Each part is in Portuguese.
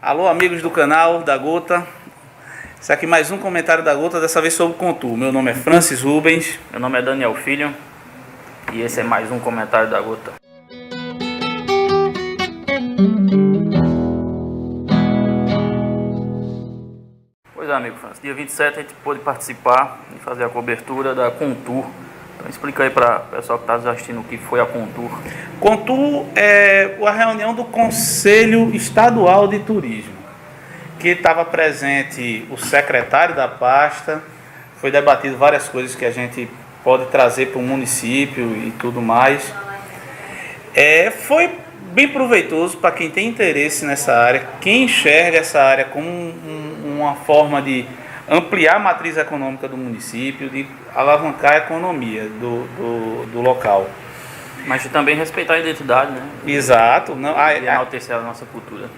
Alô, amigos do canal da Gota. Esse aqui é mais um comentário da Gota, dessa vez sobre o Contur. Meu nome é Francis Rubens. Meu nome é Daniel Filho e esse é mais um comentário da Gota. Pois é, amigo Francis, dia 27 a gente pôde participar e fazer a cobertura da Contur. Então explica aí para o pessoal que está assistindo o que foi a Contur. Contur é a reunião do Conselho Estadual de Turismo, que estava presente o secretário da pasta. Foi debatido várias coisas que a gente pode trazer para o município e tudo mais. Foi bem proveitoso para quem tem interesse nessa área, quem enxerga essa área como uma forma de ampliar a matriz econômica do município, de alavancar a economia do local. Mas também respeitar a identidade, né? Exato. E enaltecer a nossa cultura.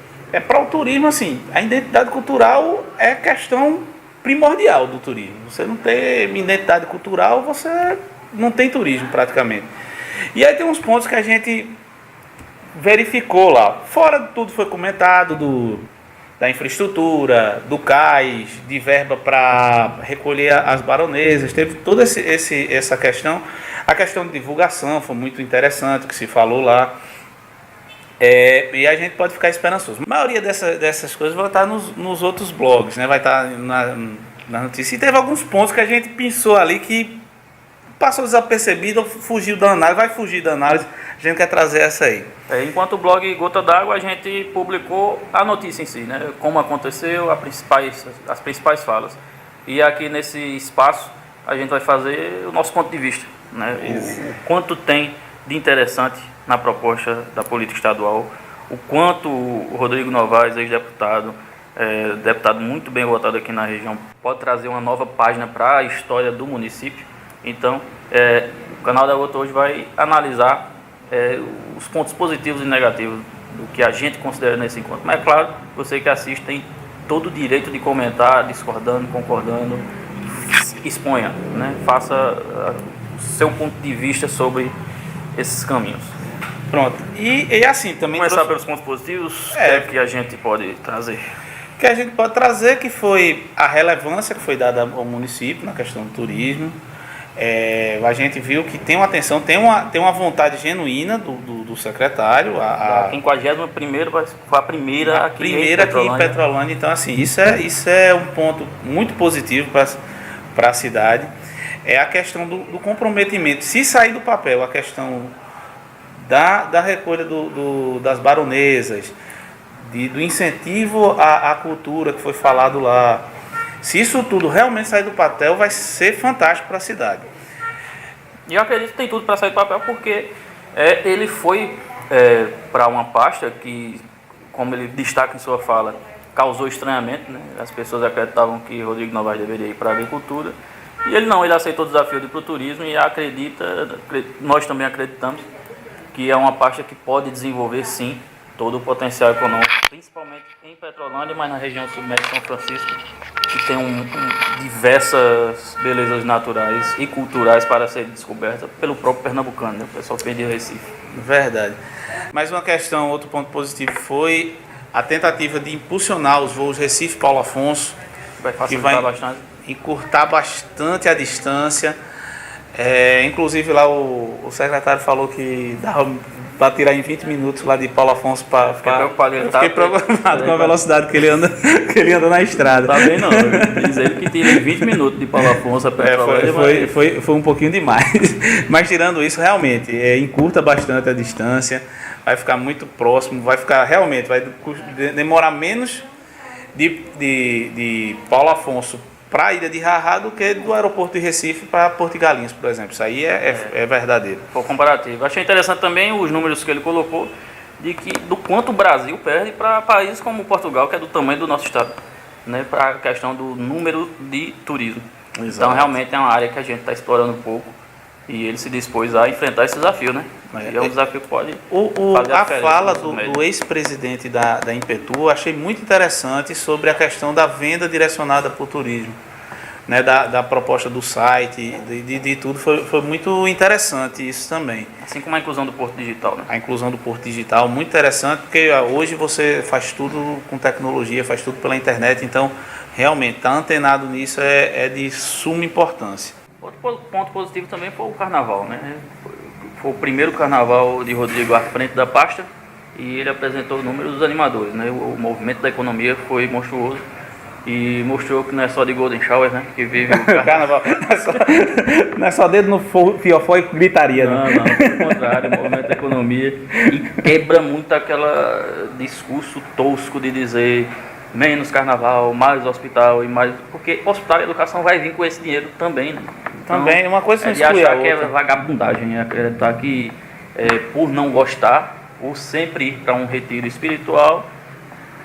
Para o turismo, assim, a identidade cultural é questão primordial do turismo. Você não tem identidade cultural, você não tem turismo praticamente. E aí tem uns pontos que a gente verificou lá. Fora de tudo foi comentado da infraestrutura, do cais, de verba para recolher as baronesas, teve toda essa questão. A questão de divulgação foi muito interessante, que se falou lá. E a gente pode ficar esperançoso. A maioria dessas coisas vai estar nos outros blogs, né? Vai estar na notícia. E teve alguns pontos que a gente pensou ali que passou desapercebido, fugiu da análise, vai fugir da análise. A gente quer trazer essa aí. Enquanto o blog Gota d'Água, a gente publicou a notícia em si, né? Como aconteceu, as principais falas. E aqui nesse espaço a gente vai fazer o nosso ponto de vista, né? O quanto tem de interessante na proposta da política estadual, o quanto o Rodrigo Novaes, ex-deputado, deputado muito bem votado aqui na região, pode trazer uma nova página para a história do município. Então, o canal da Gota hoje vai analisar os pontos positivos e negativos do que a gente considera nesse encontro. Mas é claro, você que assiste tem todo o direito de comentar, discordando, concordando, exponha, né? Faça o seu ponto de vista sobre esses caminhos. Pronto. E assim, também começar pelos pontos positivos, que a gente pode trazer. Que a gente pode trazer, que foi a relevância que foi dada ao município na questão do turismo. A gente viu que tem uma atenção, tem uma vontade genuína do secretário. A 51ª foi a primeira aqui em Petrolândia. Então, assim, isso é um ponto muito positivo para a cidade. É a questão do comprometimento. Se sair do papel a questão da recolha das baronesas, do incentivo à cultura que foi falado lá, se isso tudo realmente sair do papel, vai ser fantástico para a cidade. E eu acredito que tem tudo para sair do papel, porque ele foi para uma pasta que, como ele destaca em sua fala, causou estranhamento, né? As pessoas acreditavam que Rodrigo Novaes deveria ir para a agricultura, e ele aceitou o desafio de ir para o turismo e nós também acreditamos que é uma pasta que pode desenvolver sim todo o potencial econômico, principalmente em Petrolândia, mas na região submédia de São Francisco, que tem diversas belezas naturais e culturais para serem descobertas pelo próprio pernambucano, né? O pessoal perdeu Recife. Verdade. Mais uma questão, outro ponto positivo foi a tentativa de impulsionar os voos Recife-Paulo Afonso, que vai encurtar bastante a distância. Inclusive lá o secretário falou que dava para tirar em 20 minutos lá de Paulo Afonso para ficar. Fiquei preocupado com a velocidade que ele anda na estrada. Tá bem não, diz ele que tira em 20 minutos de Paulo Afonso a Petrolândia. Foi um pouquinho demais. Mas tirando isso, realmente, encurta bastante a distância, vai ficar muito próximo, vai demorar menos de Paulo Afonso para a ilha de Rarrá do que do aeroporto de Recife para Porto de Galinhas, por exemplo. Isso aí é verdadeiro. Foi comparativo. Achei interessante também os números que ele colocou do quanto o Brasil perde para países como Portugal, que é do tamanho do nosso estado, né? Para a questão do número de turismo. Exato. Então realmente é uma área que a gente está explorando um pouco e ele se dispôs a enfrentar esse desafio, né? E é um desafio que pode fazer a fala do ex-presidente da Impetu, eu achei muito interessante sobre a questão da venda direcionada para o turismo. né, da proposta do site, de tudo, foi muito interessante isso também. Assim como a inclusão do Porto Digital, né? A inclusão do Porto Digital, muito interessante, porque hoje você faz tudo com tecnologia, faz tudo pela internet, então realmente estar antenado nisso é de suma importância. Outro ponto positivo também foi o carnaval, né? Foi o primeiro carnaval de Rodrigo à frente da pasta e ele apresentou o número dos animadores, né? O movimento da economia foi monstruoso e mostrou que não é só de Golden Shower, né? Que vive o carnaval. Não é só dedo no fiofó e gritaria, não, pelo contrário, o movimento da economia e quebra muito aquele discurso tosco de dizer menos carnaval, mais hospital e mais... Porque hospital e educação vai vir com esse dinheiro também, né? Então, também, uma coisa não é de exclui a achar que é outra. vagabundagem, é acreditar que por não gostar, ou sempre ir para um retiro espiritual,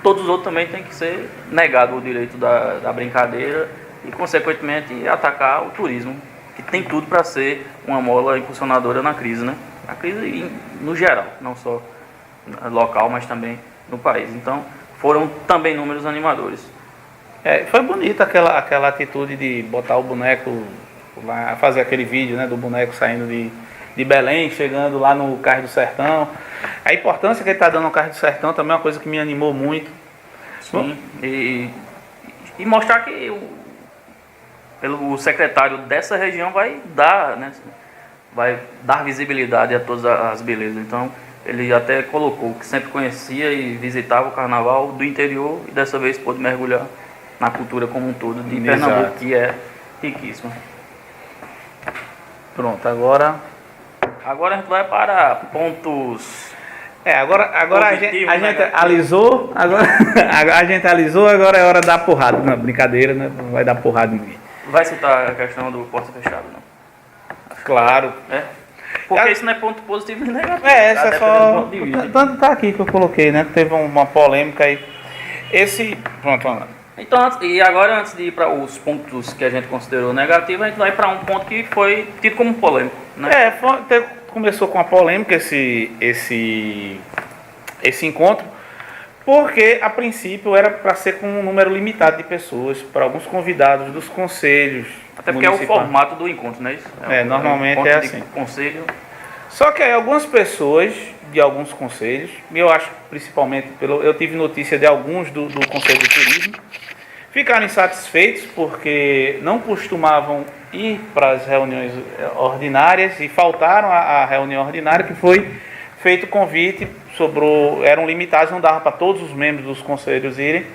todos os outros também têm que ser negado o direito da brincadeira e, consequentemente, atacar o turismo, que tem tudo para ser uma mola impulsionadora na crise, né? A crise no geral, não só local, mas também no país. Então, foram também números animadores. Foi bonita aquela atitude de botar o boneco lá, fazer aquele vídeo, né, do boneco saindo de Belém, chegando lá no Cais do Sertão. A importância que ele está dando no Cais do Sertão também é uma coisa que me animou muito. Sim, e mostrar que o secretário dessa região vai dar, né, vai dar visibilidade a todas as belezas. Então, ele até colocou que sempre conhecia e visitava o carnaval do interior e dessa vez pôde mergulhar na cultura como um todo de Pernambuco, que é riquíssima. Pronto, agora a gente vai para pontos. Agora a gente alisou, agora é hora de dar porrada. Não, brincadeira, né? Não vai dar porrada em ninguém. Vai citar a questão do porta fechado, não? Claro. Porque isso não é ponto positivo nem negativo. Essa é só. Tanto tá aqui que eu coloquei, né? Teve uma polêmica aí. Pronto, vamos lá. Então, antes de ir para os pontos que a gente considerou negativos, a gente vai para um ponto que foi tido como polêmico, né? Começou com a polêmica esse encontro, porque a princípio era para ser com um número limitado de pessoas, para alguns convidados dos conselhos. Até porque é o formato do encontro, não é isso? Normalmente é assim. Conselho. Só que aí algumas pessoas de alguns conselhos, eu acho principalmente, eu tive notícia de alguns do Conselho de Turismo, ficaram insatisfeitos porque não costumavam ir para as reuniões ordinárias e faltaram à reunião ordinária, que foi feito convite, eram limitados, não dava para todos os membros dos conselhos irem,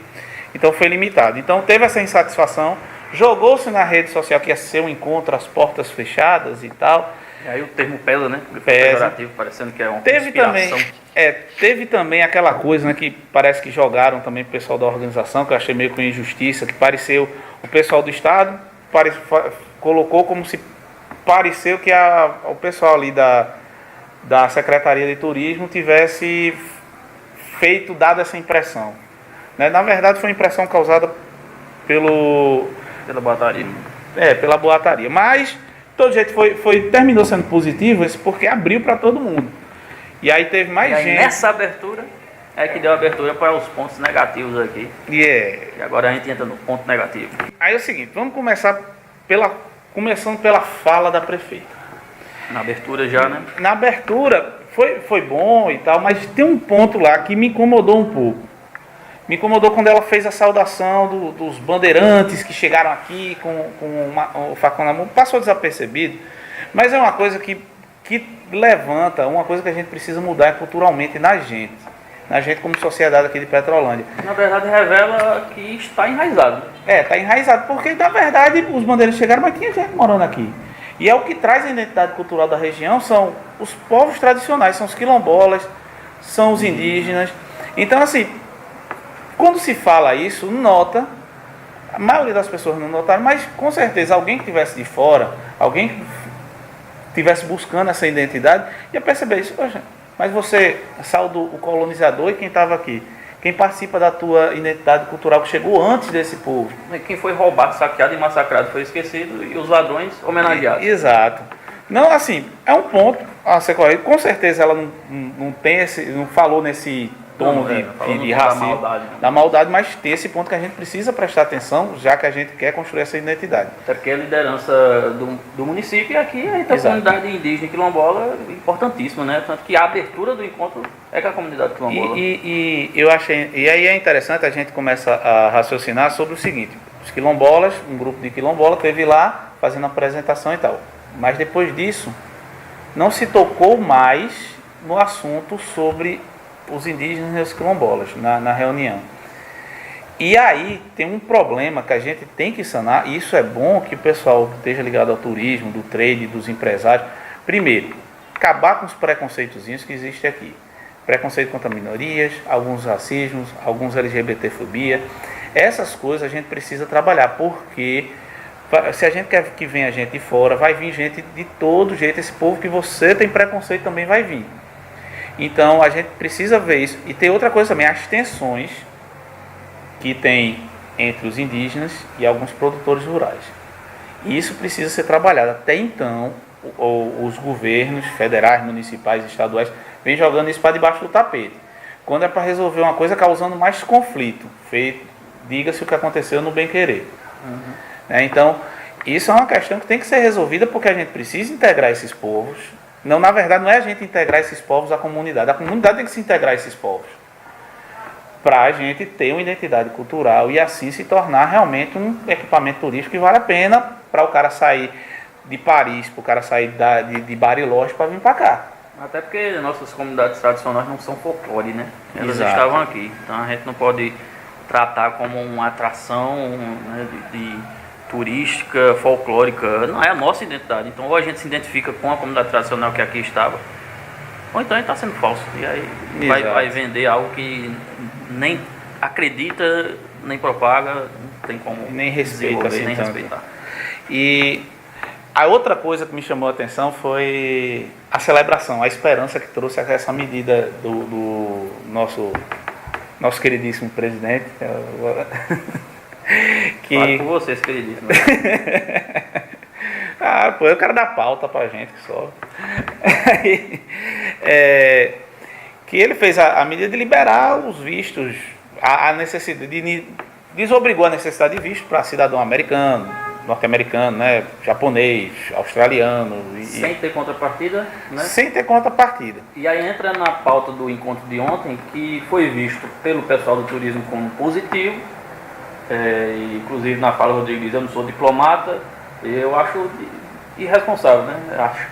então foi limitado. Então teve essa insatisfação, jogou-se na rede social que ia ser um encontro às portas fechadas e tal. E aí o termo pesa, né? Pejorativo, parecendo que é uma conspiração. Teve também aquela coisa, né, que parece que jogaram também o pessoal da organização, que eu achei meio com injustiça, que pareceu, o pessoal do Estado colocou como se pareceu que o pessoal ali da Secretaria de Turismo tivesse dado essa impressão. Né? Na verdade foi uma impressão causada pela boataria. Pela boataria. Mas, de todo jeito, terminou sendo positivo, porque abriu para todo mundo. E aí teve mais gente. Nessa abertura é que deu abertura para os pontos negativos aqui. E agora a gente entra no ponto negativo. Aí é o seguinte, vamos começar começando pela fala da prefeita. Na abertura já, né? Na abertura foi bom e tal, mas tem um ponto lá que me incomodou um pouco. Me incomodou quando ela fez a saudação dos bandeirantes que chegaram aqui com o facão na mão. Passou desapercebido, mas é uma coisa que levanta, uma coisa que a gente precisa mudar culturalmente na gente como sociedade aqui de Petrolândia. Na verdade revela que está enraizado. Está enraizado, porque na verdade os bandeirantes chegaram, mas tinha gente morando aqui. E é o que traz a identidade cultural da região, são os povos tradicionais, são os quilombolas, são os indígenas. Então assim, quando se fala isso, nota, a maioria das pessoas não notaram, mas com certeza alguém que estivesse de fora, alguém que estivesse buscando essa identidade, ia perceber isso. Poxa, mas você salda o colonizador e quem estava aqui? Quem participa da tua identidade cultural que chegou antes desse povo? Quem foi roubado, saqueado e massacrado foi esquecido e os ladrões homenageados. Exato. Não, assim, é um ponto a ser corrigido. Com certeza ela não falou nesse tom de racismo, da maldade, mas tem esse ponto que a gente precisa prestar atenção, já que a gente quer construir essa identidade. Até porque a liderança do município, e aqui a comunidade indígena quilombola é importantíssima, né? Tanto que a abertura do encontro é com a comunidade quilombola. Eu achei, e aí é interessante a gente começa a raciocinar sobre o seguinte: os quilombolas, um grupo de quilombola teve lá fazendo a apresentação e tal, mas depois disso não se tocou mais no assunto sobre os indígenas e os quilombolas na reunião. E aí tem um problema que a gente tem que sanar, e isso é bom que o pessoal esteja ligado ao turismo, do trade, dos empresários. Primeiro, acabar com os preconceitozinhos que existem aqui. Preconceito contra minorias, alguns racismos, alguns LGBTfobia. Essas coisas a gente precisa trabalhar, porque se a gente quer que venha gente de fora, vai vir gente de todo jeito. Esse povo que você tem preconceito também vai vir. Então a gente precisa ver isso. E tem outra coisa também, as tensões que tem entre os indígenas e alguns produtores rurais. E isso precisa ser trabalhado. Até então, os governos federais, municipais, estaduais, vêm jogando isso para debaixo do tapete. Quando é para resolver uma coisa causando mais conflito, diga-se o que aconteceu no bem-querer. Então, isso é uma questão que tem que ser resolvida, porque a gente precisa integrar esses povos. Não, na verdade, não é a gente integrar esses povos à comunidade. A comunidade tem que se integrar a esses povos, para a gente ter uma identidade cultural e assim se tornar realmente um equipamento turístico que vale a pena para o cara sair de Paris, para o cara sair de Bariloche para vir para cá. Até porque nossas comunidades tradicionais não são folclore, né? Elas Exato. estavam aqui. Então a gente não pode tratar como uma atração, né, de turística, folclórica. Não é a nossa identidade. Então ou a gente se identifica com a comunidade tradicional que aqui estava, ou então a gente está sendo falso. E aí vai vender algo que nem acredita, nem propaga, não tem como nem respeita, assim, nem respeitar. E a outra coisa que me chamou a atenção foi a celebração, a esperança que trouxe essa medida do nosso queridíssimo presidente. Fala com vocês, queridíssimo. Pô, é o cara da pauta pra gente que só. Que ele fez a medida de liberar os vistos, a necessidade, desobrigou a necessidade de visto para cidadão americano, norte-americano, né, japonês, australiano. Sem ter contrapartida, né? Sem ter contrapartida. E aí entra na pauta do encontro de ontem, que foi visto pelo pessoal do turismo como positivo. Inclusive na fala do Rodrigo diz: eu não sou diplomata. Eu acho irresponsável, né? Acho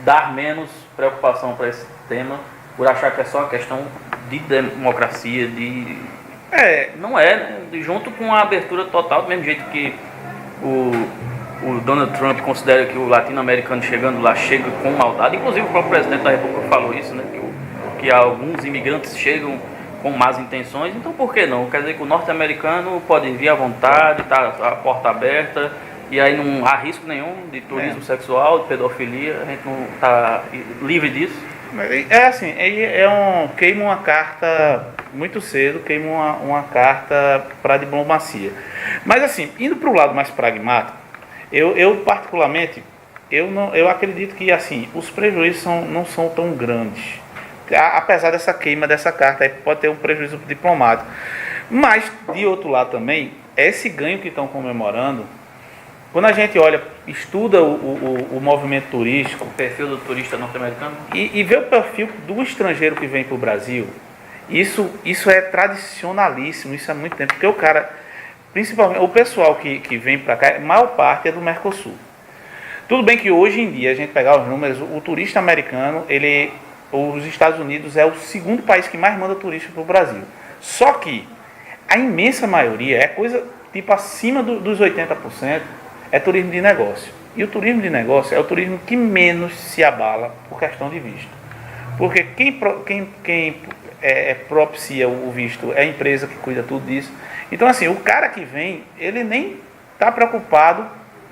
dar menos preocupação para esse tema por achar que é só uma questão de democracia, não é, né? Junto com a abertura total, do mesmo jeito que o Donald Trump considera que o latino-americano chegando lá chega com maldade. Inclusive o próprio presidente da República falou isso, né? Que alguns imigrantes chegam com más intenções. Então por que não? Quer dizer que o norte-americano pode vir à vontade, tá a porta aberta, e aí não há risco nenhum de turismo sexual, de pedofilia, a gente não está livre disso. É assim, queima uma carta muito cedo, queima uma carta para a diplomacia. Mas assim, indo para o lado mais pragmático, eu particularmente, eu acredito que assim, os prejuízos não são tão grandes. Apesar dessa queima dessa carta, aí pode ter um prejuízo diplomático. Mas, de outro lado também, esse ganho que estão comemorando, quando a gente olha, estuda o movimento turístico, o perfil do turista norte-americano, e vê o perfil do estrangeiro que vem para o Brasil, isso é tradicionalíssimo, isso há muito tempo, porque o cara, principalmente o pessoal que vem para cá, a maior parte é do Mercosul. Tudo bem que hoje em dia, a gente pegar os números, o turista americano, os Estados Unidos é o segundo país que mais manda turista para o Brasil. Só que a imensa maioria é coisa tipo acima dos 80%, é turismo de negócio. E o turismo de negócio é o turismo que menos se abala por questão de visto. Porque quem propicia o visto é a empresa que cuida tudo disso. Então assim, o cara que vem, ele nem está preocupado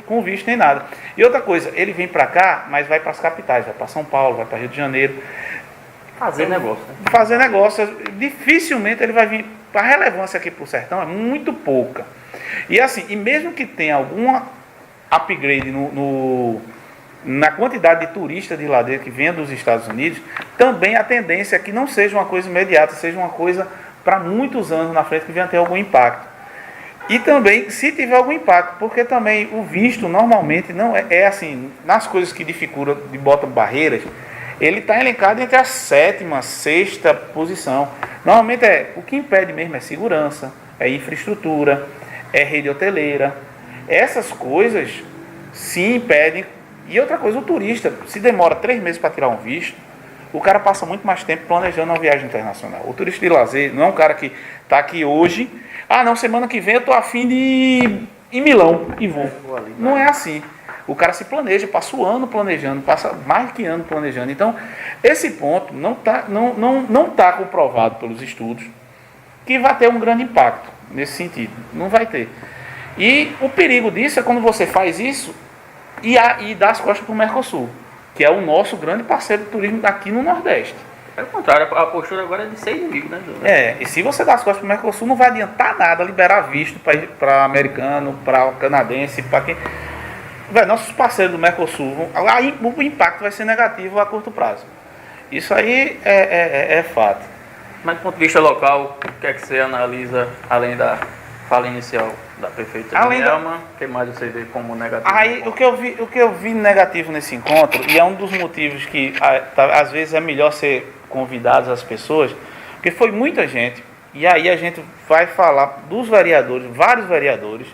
com visto nem nada. E outra coisa, ele vem para cá, mas vai para as capitais, vai para São Paulo, vai para Rio de Janeiro. Fazer negócio. Né? Fazer negócio. Dificilmente ele vai vir. A relevância aqui para o sertão é muito pouca. E assim, e mesmo que tenha alguma upgrade no na quantidade de turistas de ladeira que vêm dos Estados Unidos, também a tendência é que não seja uma coisa imediata, seja uma coisa para muitos anos na frente que venha ter algum impacto. E também, se tiver algum impacto, porque também o visto normalmente não é assim, nas coisas que dificultam, de botam barreiras, ele está elencado entre a 7ª, 6ª posição. Normalmente o que impede mesmo é segurança, é infraestrutura, é rede hoteleira. Essas coisas sim impedem. E outra coisa, o turista, se demora 3 meses para tirar um visto, o cara passa muito mais tempo planejando uma viagem internacional. O turista de lazer não é um cara que está aqui hoje, não, semana que vem eu estou a fim de ir em Milão e vou. Não é assim. O cara se planeja, passa o ano planejando, passa mais que ano planejando. Então, esse ponto não tá comprovado pelos estudos que vai ter um grande impacto nesse sentido. Não vai ter. E o perigo disso é quando você faz isso e dá as costas para o Mercosul, que é o nosso grande parceiro de turismo aqui no Nordeste. É o contrário, a postura agora é de ser inimigo, né? E se você dá as costas para o Mercosul, não vai adiantar nada liberar visto para americano, para canadense, para quem... nossos parceiros do Mercosul, o impacto vai ser negativo a curto prazo. Isso aí é fato. Mas do ponto de vista local, o que é que você analisa, além da fala inicial da prefeita Joelma, o que mais você vê como negativo? Aí, o que eu vi negativo nesse encontro, e é um dos motivos que às vezes é melhor ser convidados as pessoas, porque foi muita gente, e aí a gente vai falar dos vereadores, vários vereadores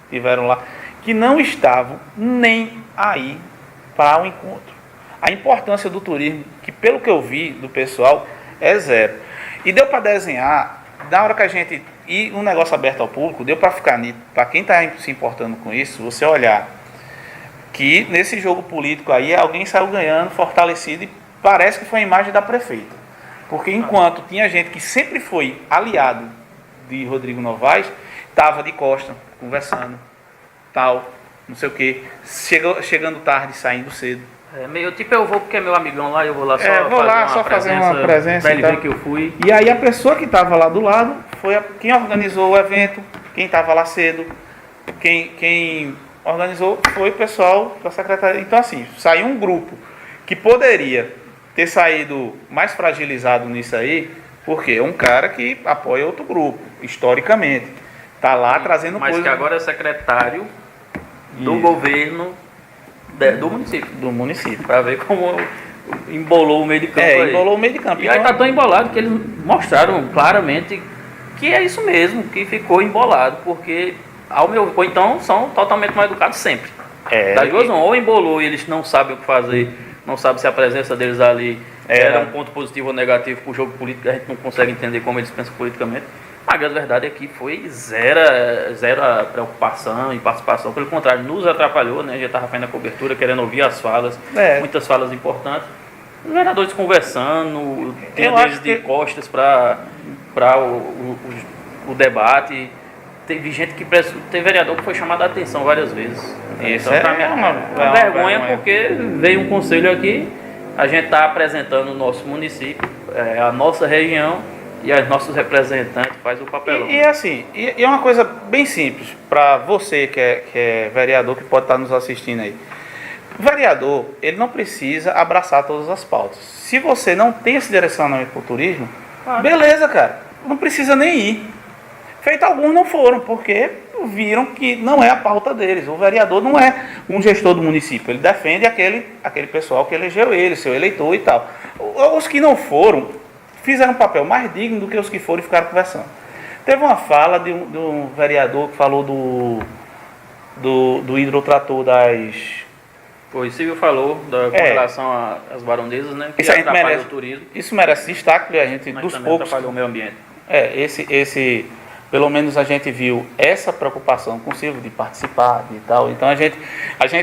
estiveram lá, que não estavam nem aí para o encontro. A importância do turismo, que pelo que eu vi do pessoal, é zero. E deu para desenhar, na hora que a gente... E um negócio aberto ao público, deu para ficar nítido, para quem está se importando com isso, você olhar que nesse jogo político aí, alguém saiu ganhando, fortalecido, e parece que foi a imagem da prefeita. Porque enquanto tinha gente que sempre foi aliado de Rodrigo Novaes, estava de costa, conversando, tal, não sei o que, chegando tarde, saindo cedo. Meio tipo, eu vou porque é meu amigão lá, eu vou lá só fazer uma presença pra ele ver que eu fui. E aí a pessoa que estava lá do lado foi quem organizou o evento, quem estava lá cedo, quem organizou foi o pessoal da secretaria. Então assim, saiu um grupo que poderia ter saído mais fragilizado nisso aí, porque é um cara que apoia outro grupo, historicamente. Está lá trazendo coisas. Mas que agora é secretário do governo do município. Para ver como embolou o meio de campo. Embolou o meio de campo. E aí está tão embolado que eles mostraram claramente que é isso mesmo, que ficou embolado, porque, ou então, são totalmente mal educados sempre. Das duas não, ou embolou e eles não sabem o que fazer, não sabem se a presença deles ali era um ponto positivo ou negativo para o jogo político, a gente não consegue entender como eles pensam politicamente. A grande verdade é que foi zero a preocupação e participação, pelo contrário, nos atrapalhou, né? A gente estava fazendo a cobertura, querendo ouvir as falas, muitas falas importantes. Os vereadores conversando, tinha deles de costas para o debate. Teve gente que teve vereador que foi chamado a atenção várias vezes. Isso então, para mim é uma vergonha, porque veio um conselho aqui, a gente está apresentando o nosso município, a nossa região, e os nossos representantes fazem o papelão. E assim, é uma coisa bem simples, para você que é vereador, que pode estar nos assistindo aí. O vereador, ele não precisa abraçar todas as pautas. Se você não tem esse direcionamento para o turismo, beleza, cara, não precisa nem ir. Feito alguns não foram, porque viram que não é a pauta deles. O vereador não é um gestor do município, ele defende aquele pessoal que elegeu ele, seu eleitor e tal. Os que não foram, fizeram um papel mais digno do que os que foram e ficaram conversando. Teve uma fala de um vereador que falou do hidrotrator das... O Silvio falou com relação às baronesas, né? Que isso atrapalha o turismo. Isso merece destaque, a gente, mas dos também poucos... atrapalhou o meio ambiente. Pelo menos a gente viu essa preocupação com o Silvio de participar e tal. Então a gente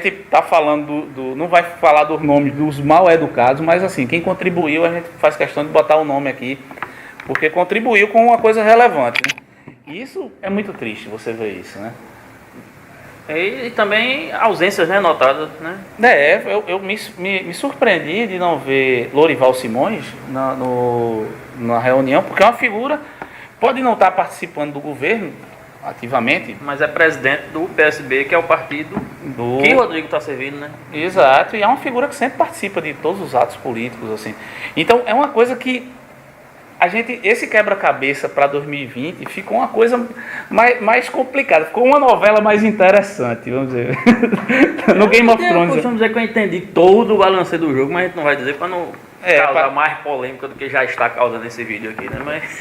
está falando não vai falar dos nomes dos mal educados, mas assim, quem contribuiu, a gente faz questão de botar o nome aqui, porque contribuiu com uma coisa relevante, né? E isso é muito triste, você ver isso, né? E também ausências, né, notadas, né? Eu me surpreendi de não ver Lorival Simões na reunião, porque é uma figura... Pode não estar participando do governo, ativamente. Mas é presidente do PSB, que é o partido que Rodrigo está servindo, né? Exato, e é uma figura que sempre participa de todos os atos políticos, assim. Então, é uma coisa que esse quebra-cabeça para 2020 ficou uma coisa mais complicada, ficou uma novela mais interessante, vamos dizer. No Game of Thrones. Vamos dizer que eu entendi todo o balanceio do jogo, mas a gente não vai dizer para não causar mais polêmica do que já está causando esse vídeo aqui, né? Mas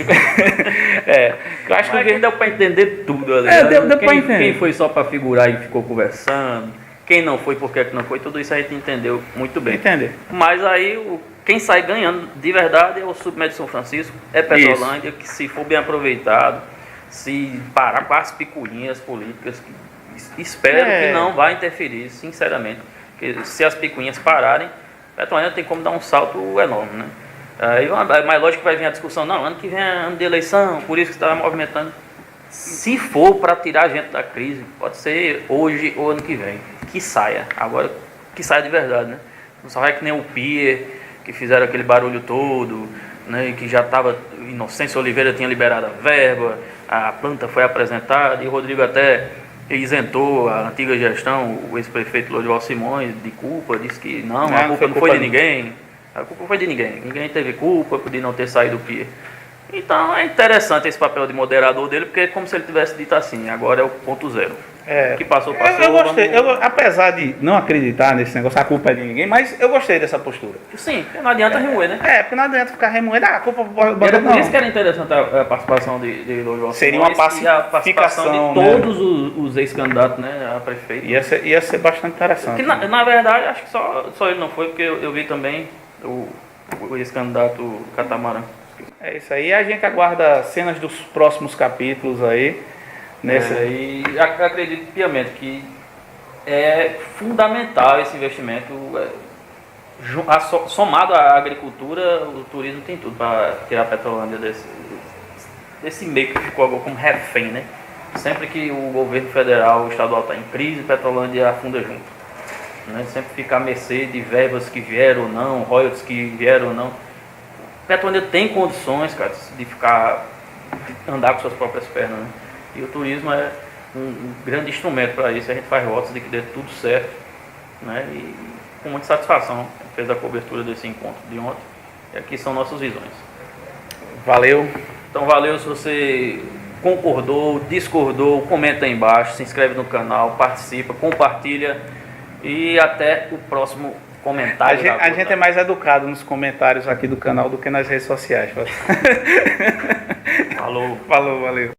eu acho que deu para entender tudo ali. Deu para entender. Quem foi só para figurar e ficou conversando, quem não foi, por que não foi, tudo isso a gente entendeu muito bem. Entender. Mas aí quem sai ganhando de verdade é o Submédio São Francisco, é Petrolândia, que se for bem aproveitado, se parar com as picuinhas políticas, espero que não vai interferir, sinceramente. Porque se as picuinhas pararem, Petrolândia tem como dar um salto enorme, né? Aí mais lógico que vai vir a discussão, não, ano que vem é ano de eleição, por isso que está movimentando. Se for para tirar a gente da crise, pode ser hoje ou ano que vem, que saia. Agora, que saia de verdade, né? Não só vai que nem o Pier, que fizeram aquele barulho todo, né, que já estava, Inocêncio Oliveira tinha liberado a verba, a planta foi apresentada, e o Rodrigo até isentou a antiga gestão, o ex-prefeito Lorival Simões, de culpa, disse que a culpa não foi de ninguém, a culpa foi de ninguém teve culpa de não ter saído do Pier. Então é interessante esse papel de moderador dele, porque é como se ele tivesse dito assim, agora é o ponto zero. O que passou. Eu gostei, apesar de não acreditar nesse negócio, a culpa é de ninguém, mas eu gostei dessa postura. Sim, porque não adianta remoer, né? Porque não adianta ficar remoendo, a culpa Era por isso que era interessante a participação de Lorival. Seria uma pacificação de todos os ex-candidatos, né, a prefeito. Ia ser bastante interessante. Porque, na verdade, acho que só ele não foi, porque eu vi também o ex-candidato Catamarã. É isso aí, a gente aguarda cenas dos próximos capítulos aí. E acredito piamente que é fundamental esse investimento. Somado à agricultura, o turismo tem tudo para tirar a Petrolândia desse meio que ficou agora como refém, né? Sempre que o governo federal, o estadual está em crise, Petrolândia afunda junto. Né? Sempre fica à mercê de verbas que vieram ou não, royalties que vieram ou não. Petrolândia tem condições, cara, de andar com suas próprias pernas, né? E o turismo é um grande instrumento para isso. A gente faz votos de que dê tudo certo, né? E com muita satisfação fez a cobertura desse encontro de ontem. E aqui são nossas visões. Valeu. Então valeu. Se você concordou, discordou, comenta aí embaixo, se inscreve no canal, participa, compartilha e até o próximo comentário. A gente é mais educado nos comentários aqui do canal do que nas redes sociais. Falou. Valeu.